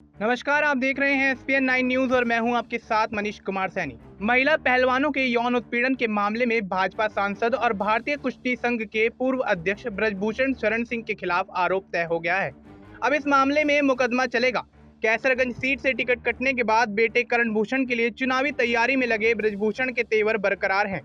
नमस्कार, आप देख रहे हैं एसपीएन 9 न्यूज और मैं हूं आपके साथ मनीष कुमार सैनी। महिला पहलवानों के यौन उत्पीड़न के मामले में भाजपा सांसद और भारतीय कुश्ती संघ के पूर्व अध्यक्ष ब्रजभूषण शरण सिंह के खिलाफ आरोप तय हो गया है। अब इस मामले में मुकदमा चलेगा। कैसरगंज सीट से टिकट कटने के बाद बेटे करण भूषण के लिए चुनावी तैयारी में लगे ब्रजभूषण के तेवर बरकरार हैं।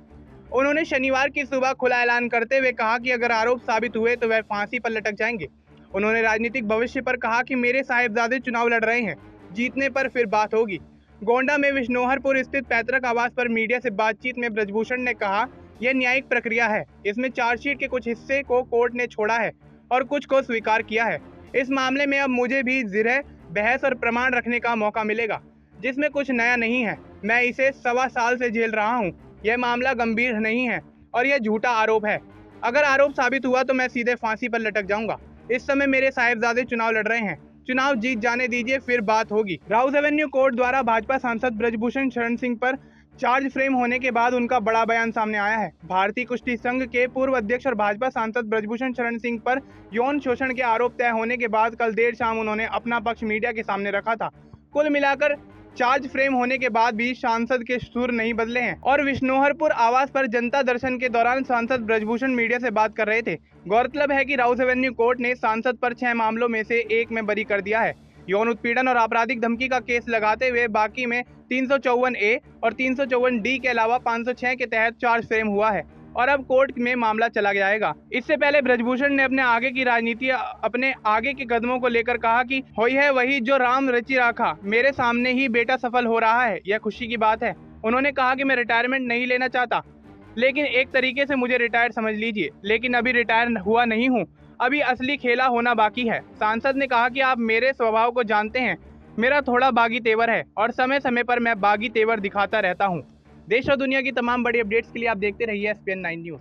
उन्होंने शनिवार की सुबह खुला ऐलान करते हुए कहा कि अगर आरोप साबित हुए तो वह फांसी पर लटक जाएंगे। उन्होंने राजनीतिक भविष्य पर कहा कि मेरे साहिबजादे चुनाव लड़ रहे हैं, जीतने पर फिर बात होगी। गोंडा में विश्नोहरपुर स्थित पैतृक आवास पर मीडिया से बातचीत में ब्रजभूषण ने कहा, यह न्यायिक प्रक्रिया है। इसमें चार्जशीट के कुछ हिस्से को कोर्ट ने छोड़ा है और कुछ को स्वीकार किया है। इस मामले में अब मुझे भी जिरह, बहस और प्रमाण रखने का मौका मिलेगा, जिसमें कुछ नया नहीं है। मैं इसे 1.25 साल से झेल रहा हूँ। यह मामला गंभीर नहीं है और यह झूठा आरोप है। अगर आरोप साबित हुआ तो मैं सीधे फांसी पर लटक जाऊंगा। इस समय मेरे साहिबजादे चुनाव लड़ रहे हैं, चुनाव जीत जाने दीजिए, फिर बात होगी। राउस एवेन्यू कोर्ट द्वारा भाजपा सांसद ब्रजभूषण शरण सिंह पर चार्ज फ्रेम होने के बाद उनका बड़ा बयान सामने आया है। भारतीय कुश्ती संघ के पूर्व अध्यक्ष और भाजपा सांसद ब्रजभूषण शरण सिंह पर यौन शोषण के आरोप तय होने के बाद कल देर शाम उन्होंने अपना पक्ष मीडिया के सामने रखा था। कुल मिलाकर चार्ज फ्रेम होने के बाद भी सांसद के सुर नहीं बदले हैं और विश्नोहरपुर आवास पर जनता दर्शन के दौरान सांसद ब्रजभूषण मीडिया से बात कर रहे थे। गौरतलब है कि राउस एवेन्यू कोर्ट ने सांसद पर 6 मामलों में से 1 में बरी कर दिया है। यौन उत्पीड़न और आपराधिक धमकी का केस लगाते हुए बाकी में 354A और 354D के अलावा 506 के तहत चार्ज फ्रेम हुआ है और अब कोर्ट में मामला चला जाएगा। इससे पहले ब्रजभूषण ने अपने आगे की राजनीति, अपने आगे के कदमों को लेकर कहा कि होई है वही जो राम रचि राखा, मेरे सामने ही बेटा सफल हो रहा है, यह खुशी की बात है। उन्होंने कहा कि मैं रिटायरमेंट नहीं लेना चाहता, लेकिन एक तरीके से मुझे रिटायर समझ लीजिए, लेकिन अभी रिटायर हुआ नहीं हूँ, अभी असली खेला होना बाकी है। सांसद ने कहा कि आप मेरे स्वभाव को जानते हैं, मेरा थोड़ा बागी तेवर है और समय समय पर मैं बागी तेवर दिखाता रहता हूँ। देश और दुनिया की तमाम बड़ी अपडेट्स के लिए आप देखते रहिए एसपीएन 9 न्यूज।